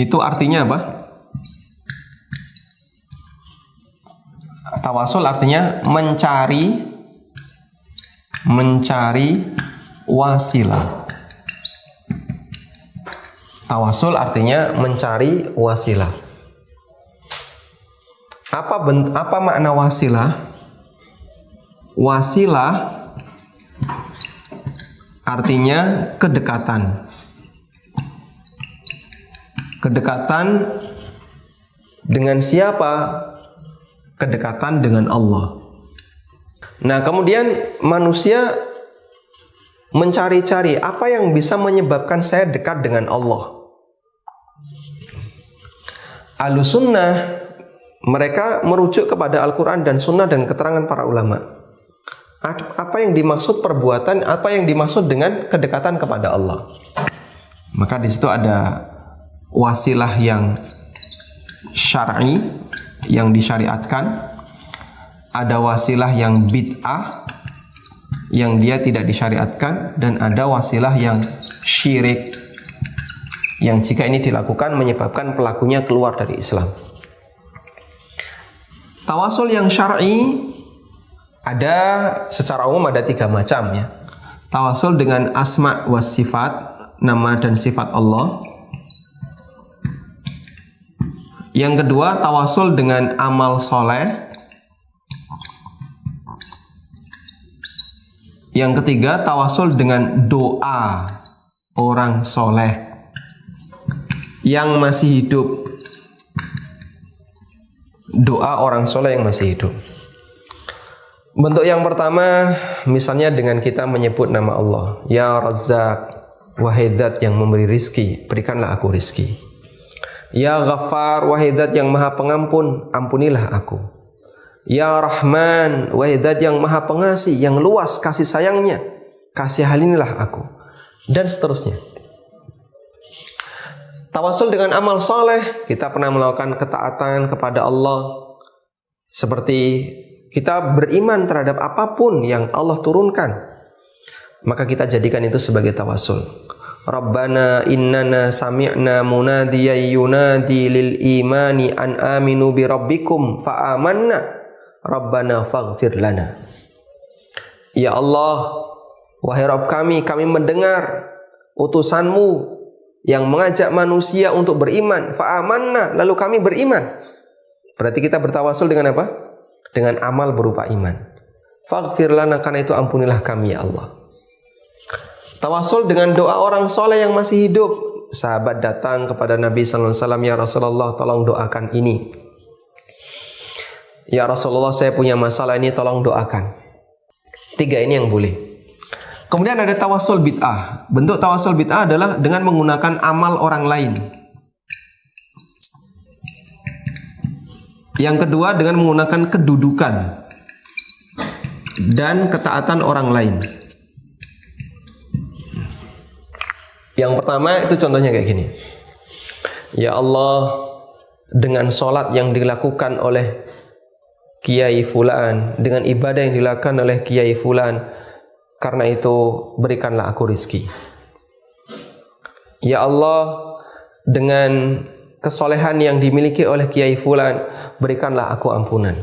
Itu artinya apa? Tawasul artinya mencari wasilah. Tawasul artinya mencari wasilah. Apa makna wasilah? Wasilah artinya kedekatan. Kedekatan dengan siapa? Kedekatan dengan Allah. Nah, kemudian manusia mencari-cari apa yang bisa menyebabkan saya dekat dengan Allah. Ahlussunnah mereka merujuk kepada Al-Quran dan Sunnah dan keterangan para ulama. Apa yang dimaksud perbuatan, apa yang dimaksud dengan kedekatan kepada Allah. Maka di situ ada wasilah yang syar'i, yang disyariatkan. Ada wasilah yang bid'ah, yang dia tidak disyariatkan. Dan ada wasilah yang syirik, yang jika ini dilakukan menyebabkan pelakunya keluar dari Islam. Tawasul yang syar'i ada secara umum ada 3 macam ya. Tawasul dengan asma was sifat, nama dan sifat Allah. Yang kedua, tawasul dengan amal soleh. Yang ketiga, tawasul dengan doa orang soleh yang masih hidup. Doa orang soleh yang masih hidup. Bentuk yang pertama, misalnya dengan kita menyebut nama Allah. Ya Razzaq, wahai Zat yang memberi rizki, berikanlah aku rizki. Ya Ghaffar, wahai Zat yang maha pengampun, ampunilah aku. Ya Rahman, wahai Zat yang maha pengasih, yang luas kasih sayangnya, kasihanilah aku. Dan seterusnya. Tawasul dengan amal soleh, kita pernah melakukan ketaatan kepada Allah. Seperti kita beriman terhadap apapun yang Allah turunkan, maka kita jadikan itu sebagai tawasul. Rabbana innana sami'na munadiyan yunadi lil imani an aminu bi rabbikum fa amanna Rabbana faghfir lana. Ya Allah, wahai Rabb kami mendengar utusanmu yang mengajak manusia untuk beriman, fa'amanna, lalu kami beriman. Berarti kita bertawasul dengan apa? Dengan amal berupa iman. Faghfir lana, karena itu ampunilah kami ya Allah. Tawasul dengan doa orang soleh yang masih hidup. Sahabat datang kepada Nabi sallallahu alaihi wasallam, ya Rasulullah, tolong doakan ini. Ya Rasulullah, saya punya masalah ini, tolong doakan. 3 ini yang boleh. Kemudian ada tawasul bid'ah. Bentuk tawasul bid'ah adalah dengan menggunakan amal orang lain. Yang kedua, dengan menggunakan kedudukan dan ketaatan orang lain. Yang pertama itu contohnya kayak gini. Ya Allah, dengan sholat yang dilakukan oleh Kiai Fulan, dengan ibadah yang dilakukan oleh Kiai Fulan, karena itu berikanlah aku rizki. Ya Allah, dengan kesolehan yang dimiliki oleh Kiai Fulan, berikanlah aku ampunan.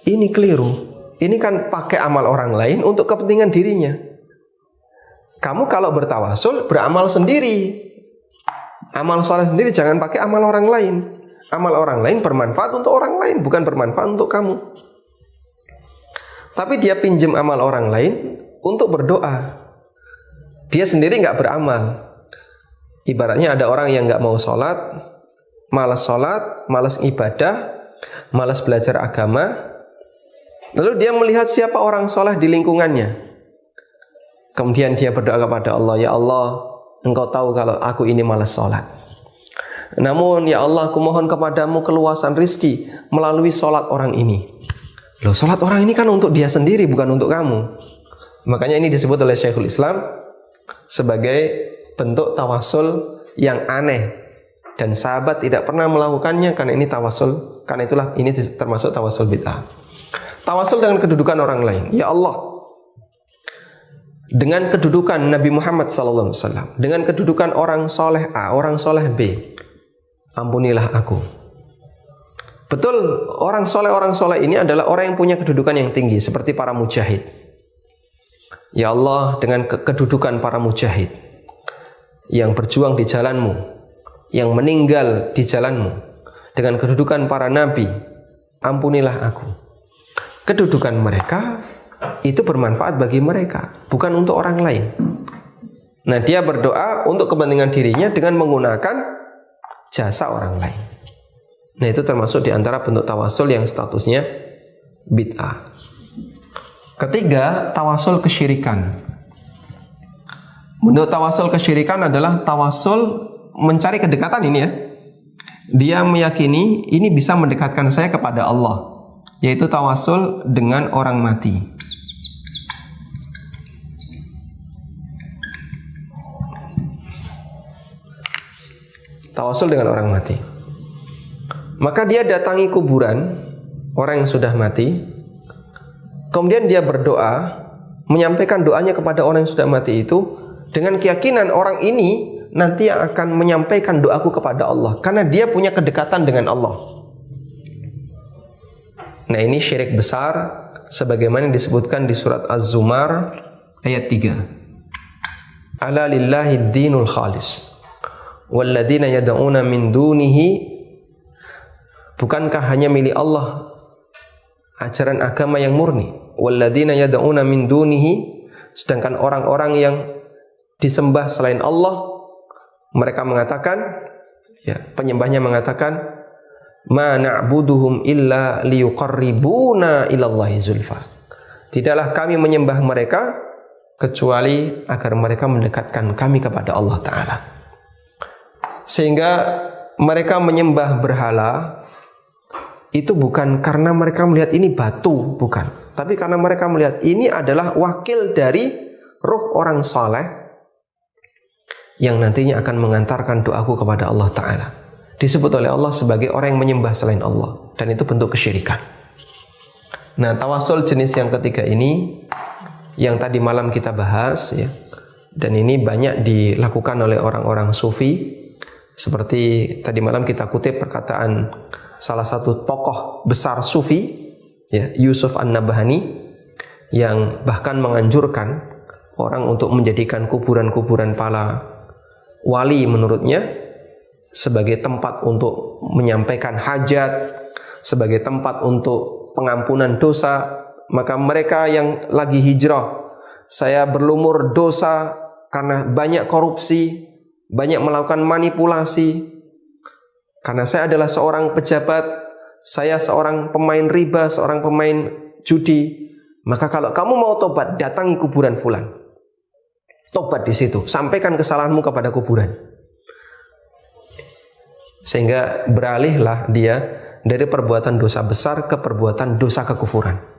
Ini keliru. Ini kan pakai amal orang lain untuk kepentingan dirinya. Kamu kalau bertawasul, beramal sendiri. Amal soleh sendiri, jangan pakai amal orang lain. Amal orang lain bermanfaat untuk orang lain, bukan bermanfaat untuk kamu. Tapi dia pinjam amal orang lain untuk berdoa. Dia sendiri nggak beramal. Ibaratnya ada orang yang nggak mau sholat, malas ibadah, malas belajar agama. Lalu dia melihat siapa orang soleh di lingkungannya. Kemudian dia berdoa kepada Allah, ya Allah, Engkau tahu kalau aku ini malas sholat. Namun ya Allah, aku mohon kepadamu keluasan rizki melalui sholat orang ini. Loh, sholat orang ini kan untuk dia sendiri, bukan untuk kamu. Makanya ini disebut oleh Syekhul Islam sebagai bentuk tawasul yang aneh. Dan sahabat tidak pernah melakukannya karena ini tawasul. Karena itulah ini termasuk tawasul bid'ah. Tawasul dengan kedudukan orang lain. Ya Allah, dengan kedudukan Nabi Muhammad SAW, dengan kedudukan orang soleh A, orang soleh B, ampunilah aku. Betul, orang soleh ini adalah orang yang punya kedudukan yang tinggi, seperti para mujahid. Ya Allah, dengan kedudukan para mujahid yang berjuang di jalanmu, yang meninggal di jalanmu, dengan kedudukan para nabi, ampunilah aku. Kedudukan mereka itu bermanfaat bagi mereka, bukan untuk orang lain. Nah, dia berdoa untuk kepentingan dirinya dengan menggunakan jasa orang lain. Nah, itu termasuk di antara bentuk tawasul yang statusnya bid'ah. Ketiga, tawasul kesyirikan. Bentuk tawasul kesyirikan adalah tawasul mencari kedekatan ini ya. Dia meyakini ini bisa mendekatkan saya kepada Allah, yaitu tawasul dengan orang mati. Tawasul dengan orang mati. Maka dia datangi kuburan orang yang sudah mati, kemudian dia berdoa, menyampaikan doanya kepada orang yang sudah mati itu, dengan keyakinan orang ini nanti yang akan menyampaikan doaku kepada Allah, karena dia punya kedekatan dengan Allah. Nah, ini syirik besar sebagaimana disebutkan di surat Az-Zumar ayat 3. Ala lillahi dinul khalis walladzina yad'una min dunihi. Bukankah hanya milik Allah ajaran agama yang murni? Walladzina yad'una min dunihi, sedangkan orang-orang yang disembah selain Allah, mereka mengatakan, ya, penyembahnya mengatakan, ma na'buduhum illa liyuqarribuna ilallahi zulfa. Tidaklah kami menyembah mereka kecuali agar mereka mendekatkan kami kepada Allah Ta'ala. Sehingga mereka menyembah berhala itu bukan karena mereka melihat ini batu, bukan, tapi karena mereka melihat ini adalah wakil dari ruh orang saleh yang nantinya akan mengantarkan doaku kepada Allah Ta'ala. Disebut oleh Allah sebagai orang yang menyembah selain Allah, dan itu bentuk kesyirikan. Nah, tawasul jenis yang ketiga ini yang tadi malam kita bahas ya, dan ini banyak dilakukan oleh orang-orang sufi. Seperti tadi malam kita kutip perkataan salah satu tokoh besar sufi ya, Yusuf An-Nabhani, yang bahkan menganjurkan orang untuk menjadikan kuburan-kuburan para wali menurutnya sebagai tempat untuk menyampaikan hajat, sebagai tempat untuk pengampunan dosa. Maka mereka yang lagi hijrah, saya berlumur dosa karena banyak korupsi, banyak melakukan manipulasi, karena saya adalah seorang pejabat, saya seorang pemain riba, seorang pemain judi. Maka kalau kamu mau tobat, datangi kuburan fulan, tobat di situ, sampaikan kesalahanmu kepada kuburan. Sehingga beralihlah dia dari perbuatan dosa besar ke perbuatan dosa kekufuran.